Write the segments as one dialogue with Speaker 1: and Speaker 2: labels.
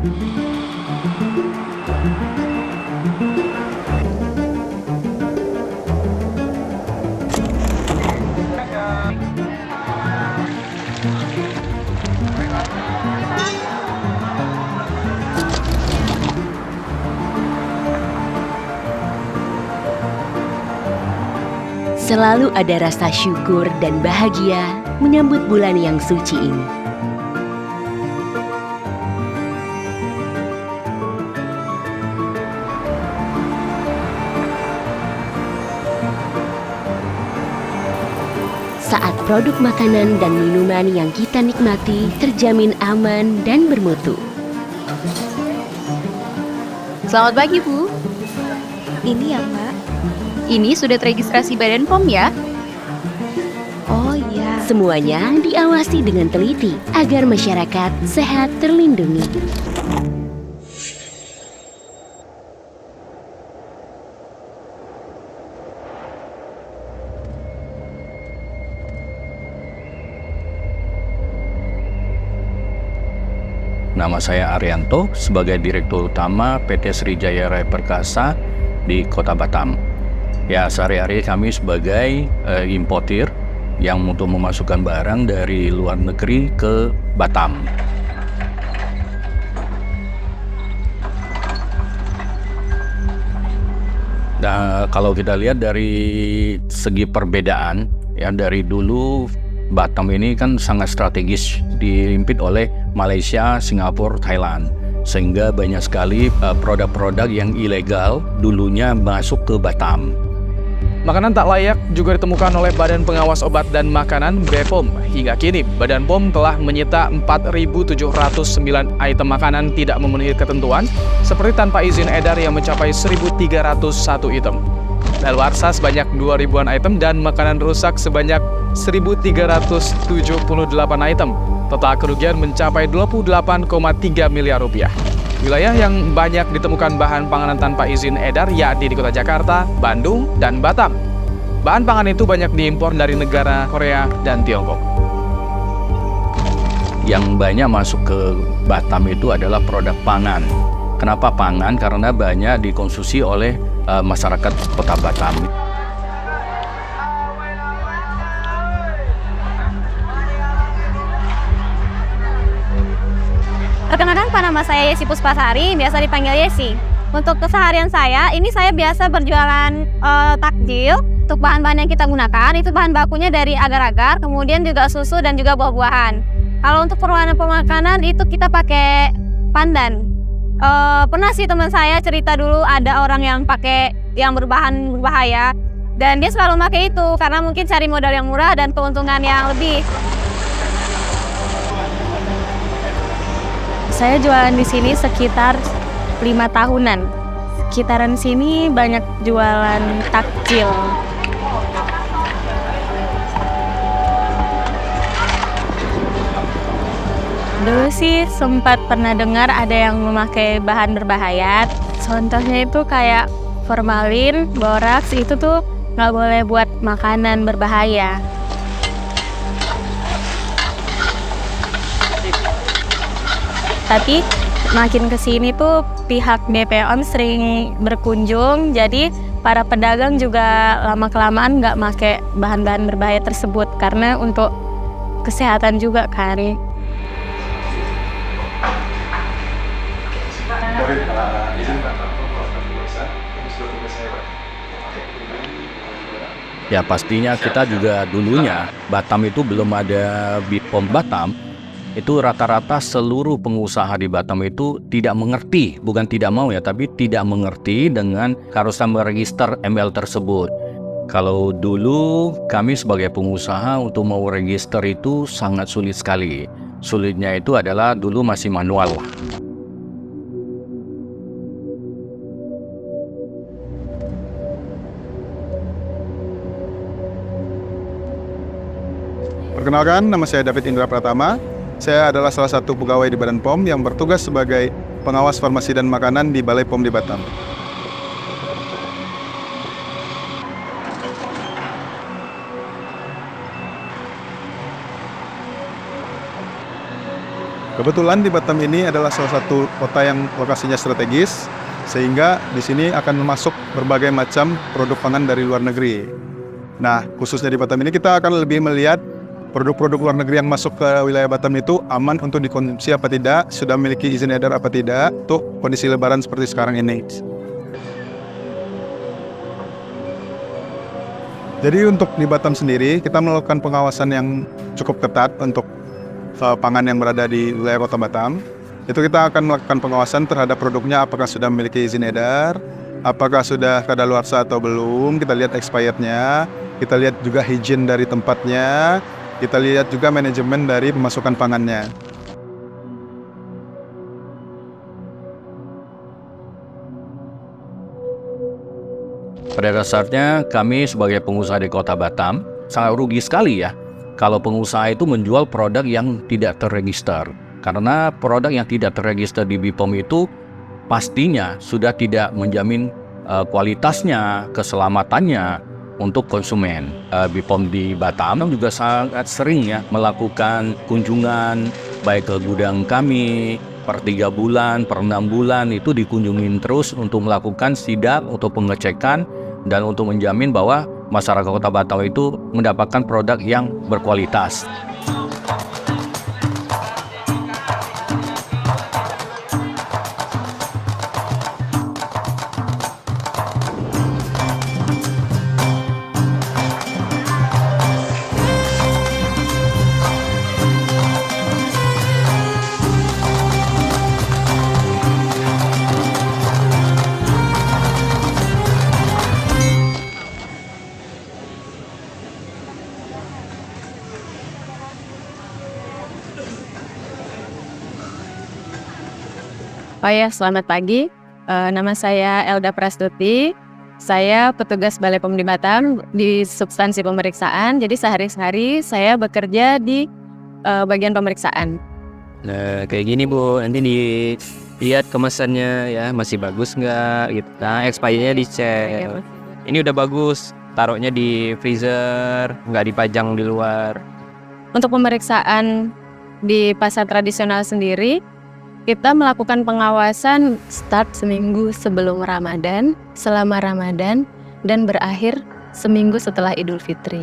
Speaker 1: Selalu ada rasa syukur dan bahagia menyambut bulan yang suci ini. Saat produk makanan dan minuman yang kita nikmati terjamin aman dan bermutu.
Speaker 2: Selamat pagi, Bu.
Speaker 3: Ini ya, Mbak.
Speaker 2: Ini sudah teregistrasi Badan POM ya?
Speaker 3: Oh iya.
Speaker 1: Semuanya diawasi dengan teliti agar masyarakat sehat terlindungi.
Speaker 4: Nama saya Arianto sebagai Direktur Utama PT Srijaya Raya Perkasa di Kota Batam. Ya, sehari-hari kami sebagai importir yang untuk memasukkan barang dari luar negeri ke Batam. Nah, kalau kita lihat dari segi perbedaan, ya dari dulu Batam ini kan sangat strategis dihimpit oleh Malaysia, Singapura, Thailand. Sehingga banyak sekali produk-produk yang ilegal dulunya masuk ke Batam.
Speaker 5: Makanan tak layak juga ditemukan oleh Badan Pengawas Obat dan Makanan (BPOM). Hingga kini, Badan POM telah menyita 4.709 item makanan tidak memenuhi ketentuan, seperti tanpa izin edar yang mencapai 1.301 item. Daluarsa sebanyak 2.000-an item dan makanan rusak sebanyak 1.378 item. Total kerugian mencapai 28,3 miliar rupiah. Wilayah yang banyak ditemukan bahan panganan tanpa izin edar yakni di Kota Jakarta, Bandung, dan Batam. Bahan pangan itu banyak diimpor dari negara Korea dan Tiongkok.
Speaker 4: Yang banyak masuk ke Batam itu adalah produk pangan. Kenapa pangan? Karena banyak dikonsumsi oleh masyarakat Kota Batam.
Speaker 3: Perkenalkan, nama saya Yesi Puspasari, biasa dipanggil Yesi. Untuk keseharian saya, ini saya biasa berjualan takjil. Untuk bahan-bahan yang kita gunakan, itu bahan bakunya dari agar-agar, kemudian juga susu dan juga buah-buahan. Kalau untuk perlawanan pemakanan, itu kita pakai pandan. Pernah sih teman saya cerita dulu ada orang yang pakai yang berbahan berbahaya, dan dia selalu pakai itu karena mungkin cari modal yang murah dan keuntungan yang lebih.
Speaker 6: Saya jualan di sini sekitar 5 tahunan. Sekitaran sini banyak jualan takjil. Dulu sih sempat pernah dengar ada yang memakai bahan berbahaya. Contohnya itu kayak formalin, boraks, itu tuh nggak boleh buat makanan berbahaya. Tapi makin kesini tuh pihak BPOM sering berkunjung, jadi para pedagang juga lama-kelamaan nggak pakai bahan-bahan berbahaya tersebut karena untuk kesehatan juga kan.
Speaker 4: Ya pastinya kita juga dulunya Batam itu belum ada BPOM Batam. Itu rata-rata seluruh pengusaha di Batam itu tidak mengerti, bukan tidak mau ya, tapi tidak mengerti dengan keharusan meregister ML tersebut. Kalau dulu kami sebagai pengusaha untuk mau register itu sangat sulit sekali. Sulitnya itu adalah dulu masih manual.
Speaker 7: Perkenalkan, nama saya David Indra Pratama. Saya adalah salah satu pegawai di Badan POM yang bertugas sebagai pengawas farmasi dan makanan di Balai POM di Batam. Kebetulan di Batam ini adalah salah satu kota yang lokasinya strategis, sehingga di sini akan masuk berbagai macam produk pangan dari luar negeri. Nah, khususnya di Batam ini kita akan lebih melihat produk-produk luar negeri yang masuk ke wilayah Batam itu aman untuk dikonsumsi apa tidak, sudah memiliki izin edar apa tidak, untuk kondisi lebaran seperti sekarang ini. Jadi untuk di Batam sendiri, kita melakukan pengawasan yang cukup ketat untuk pangan yang berada di wilayah Kota Batam. Itu kita akan melakukan pengawasan terhadap produknya apakah sudah memiliki izin edar, apakah sudah kadaluarsa atau belum, kita lihat expirednya, kita lihat juga hygiene dari tempatnya, kita lihat juga manajemen dari pemasukan pangannya.
Speaker 4: Pada dasarnya kami sebagai pengusaha di Kota Batam sangat rugi sekali ya kalau pengusaha itu menjual produk yang tidak terregister. Karena produk yang tidak terregister di BPOM itu pastinya sudah tidak menjamin kualitasnya, keselamatannya untuk konsumen. BPOM di Batam juga sangat sering ya melakukan kunjungan baik ke gudang kami per 3 bulan, per 6 bulan itu dikunjungin terus untuk melakukan sidak, untuk pengecekan dan untuk menjamin bahwa masyarakat Kota Batam itu mendapatkan produk yang berkualitas.
Speaker 6: Oh ya, selamat pagi. Nama saya Elda Prastuti. Saya petugas Balai POM di Batam di substansi pemeriksaan. Jadi sehari-hari saya bekerja di bagian pemeriksaan.
Speaker 8: Nah, kayak gini Bu, nanti dilihat kemasannya ya, masih bagus nggak gitu. Nah, expirednya dicek. Ini udah bagus, taruhnya di freezer, nggak dipajang di luar.
Speaker 6: Untuk pemeriksaan di pasar tradisional sendiri, kita melakukan pengawasan start seminggu sebelum Ramadan, selama Ramadan, dan berakhir seminggu setelah Idul Fitri.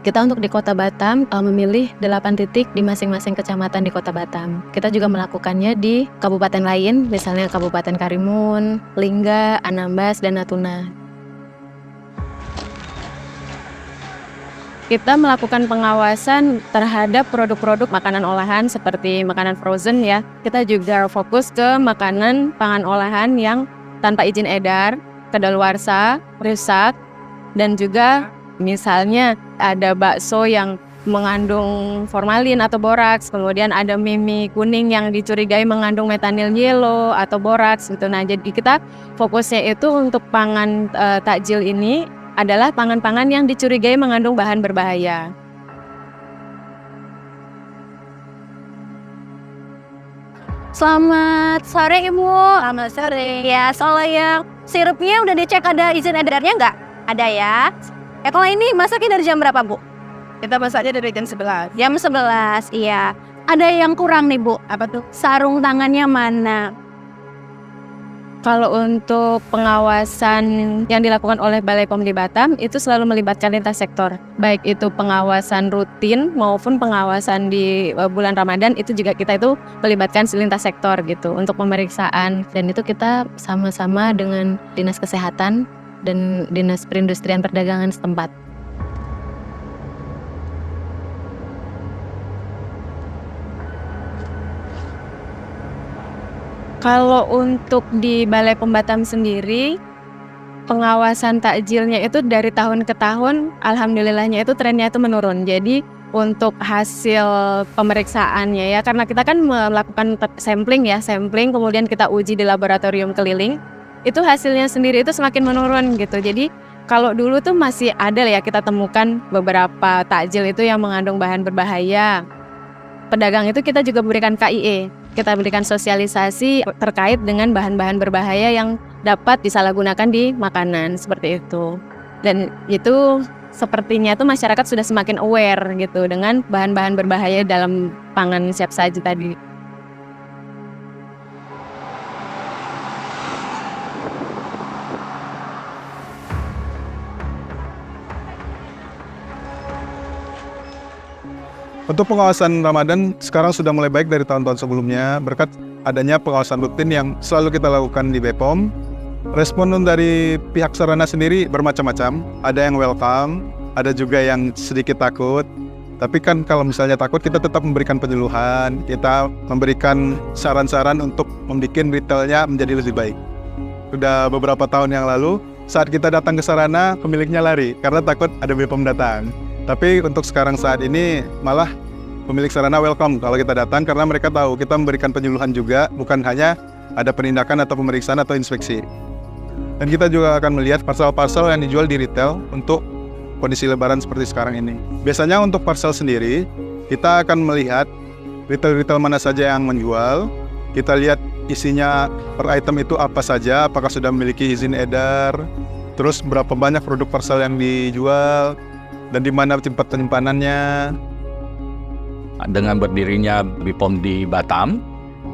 Speaker 6: Kita untuk di Kota Batam memilih 8 titik di masing-masing kecamatan di Kota Batam. Kita juga melakukannya di kabupaten lain, misalnya Kabupaten Karimun, Lingga, Anambas, dan Natuna. Kita melakukan pengawasan terhadap produk-produk makanan olahan seperti makanan frozen ya. Kita juga fokus ke makanan pangan olahan yang tanpa izin edar, kadaluarsa, rusak, dan juga misalnya ada bakso yang mengandung formalin atau boraks, kemudian ada mie kuning yang dicurigai mengandung metanil yellow atau boraks gitu. Nah, jadi kita fokusnya itu untuk pangan takjil ini adalah pangan-pangan yang dicurigai mengandung bahan berbahaya.
Speaker 3: Selamat sore Ibu. Selamat sore. Ya, soal yang sirupnya udah dicek ada izin edarnya nggak? Ada ya. Ya, kalau ini masaknya dari jam berapa Bu?
Speaker 9: Kita masaknya dari jam 11.
Speaker 3: Jam 11, iya. Ada yang kurang nih Bu.
Speaker 9: Apa tuh?
Speaker 3: Sarung tangannya mana?
Speaker 6: Kalau untuk pengawasan yang dilakukan oleh Balai POM di Batam itu selalu melibatkan lintas sektor. Baik itu pengawasan rutin maupun pengawasan di bulan Ramadan itu juga kita itu melibatkan lintas sektor gitu untuk pemeriksaan. Dan itu kita sama-sama dengan Dinas Kesehatan dan Dinas Perindustrian Perdagangan setempat. Kalau untuk di Balai POM Batam sendiri, pengawasan takjilnya itu dari tahun ke tahun, alhamdulillahnya itu trennya itu menurun. Jadi untuk hasil pemeriksaannya ya, karena kita kan melakukan sampling kemudian kita uji di laboratorium keliling, itu hasilnya sendiri itu semakin menurun gitu. Jadi kalau dulu tuh masih ada ya kita temukan beberapa takjil itu yang mengandung bahan berbahaya. Pedagang itu kita juga berikan KIE. Kita berikan sosialisasi terkait dengan bahan-bahan berbahaya yang dapat disalahgunakan di makanan seperti itu. Dan itu sepertinya tuh masyarakat sudah semakin aware gitu dengan bahan-bahan berbahaya dalam pangan siap saji tadi.
Speaker 7: Untuk pengawasan Ramadan sekarang sudah mulai baik dari tahun-tahun sebelumnya berkat adanya pengawasan rutin yang selalu kita lakukan di BPOM. Respon dari pihak sarana sendiri bermacam-macam. Ada yang welcome, ada juga yang sedikit takut. Tapi kan kalau misalnya takut, kita tetap memberikan penyuluhan, kita memberikan saran-saran untuk membuat retailnya menjadi lebih baik. Sudah beberapa tahun yang lalu, saat kita datang ke sarana, pemiliknya lari karena takut ada BPOM datang. Tapi untuk sekarang saat ini malah pemilik sarana welcome kalau kita datang karena mereka tahu kita memberikan penyuluhan juga, bukan hanya ada penindakan atau pemeriksaan atau inspeksi. Dan kita juga akan melihat parsel-parsel yang dijual di retail untuk kondisi lebaran seperti sekarang ini. Biasanya untuk parsel sendiri, kita akan melihat retail-retail mana saja yang menjual. Kita lihat isinya per item itu apa saja, apakah sudah memiliki izin edar, terus berapa banyak produk parsel yang dijual, dan di mana tempat penyimpanannya.
Speaker 4: Dengan berdirinya BPOM di Batam,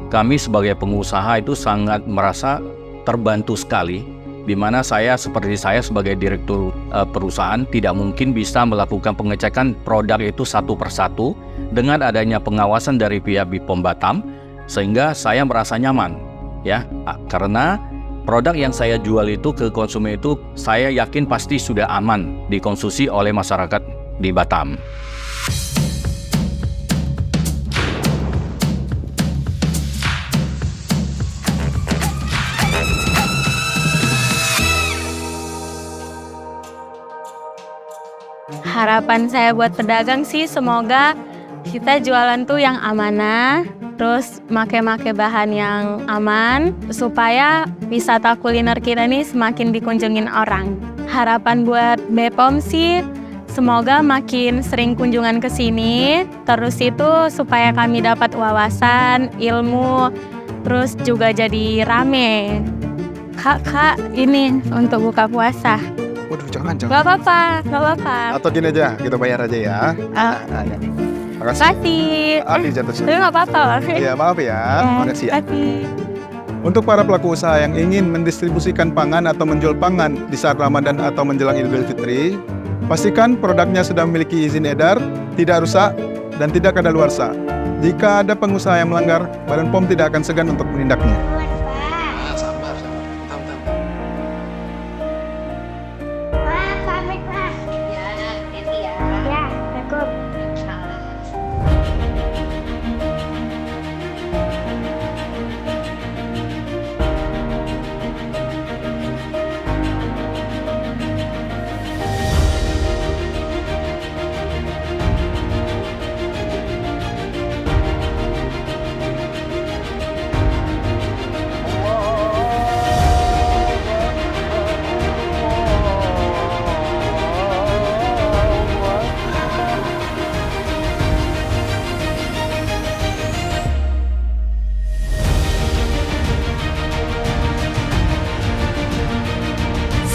Speaker 4: kami sebagai pengusaha itu sangat merasa terbantu sekali, di mana saya sebagai direktur perusahaan tidak mungkin bisa melakukan pengecekan produk itu satu persatu. Dengan adanya pengawasan dari pihak BPOM Batam, sehingga saya merasa nyaman, ya, karena produk yang saya jual itu ke konsumen itu saya yakin pasti sudah aman dikonsumsi oleh masyarakat di Batam.
Speaker 6: Harapan saya buat pedagang sih semoga kita jualan tuh yang amanah, terus make bahan yang aman, supaya wisata kuliner kita nih semakin dikunjungin orang. Harapan buat BPOM sih, semoga makin sering kunjungan ke sini, terus itu supaya kami dapat wawasan, ilmu, terus juga jadi rame. Kak, ini untuk buka puasa.
Speaker 7: Waduh, jangan.
Speaker 6: Gak apa-apa.
Speaker 7: Atau gini aja, kita bayar aja ya.
Speaker 6: Makasih.
Speaker 7: Jatuh sini.
Speaker 6: Tapi gak apa-apa.
Speaker 7: Iya, maaf ya. Makasih ya.
Speaker 6: Makasih.
Speaker 7: Untuk para pelaku usaha yang ingin mendistribusikan pangan atau menjual pangan di saat Ramadan atau menjelang Idul Fitri, pastikan produknya sudah memiliki izin edar, tidak rusak, dan tidak kadaluarsa. Jika ada pengusaha yang melanggar, Badan POM tidak akan segan untuk menindaknya.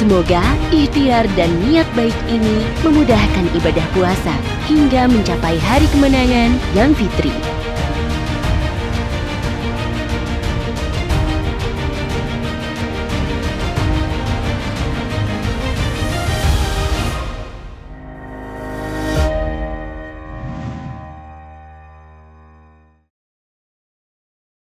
Speaker 1: Semoga ikhtiar dan niat baik ini memudahkan ibadah puasa hingga mencapai hari kemenangan yang fitri.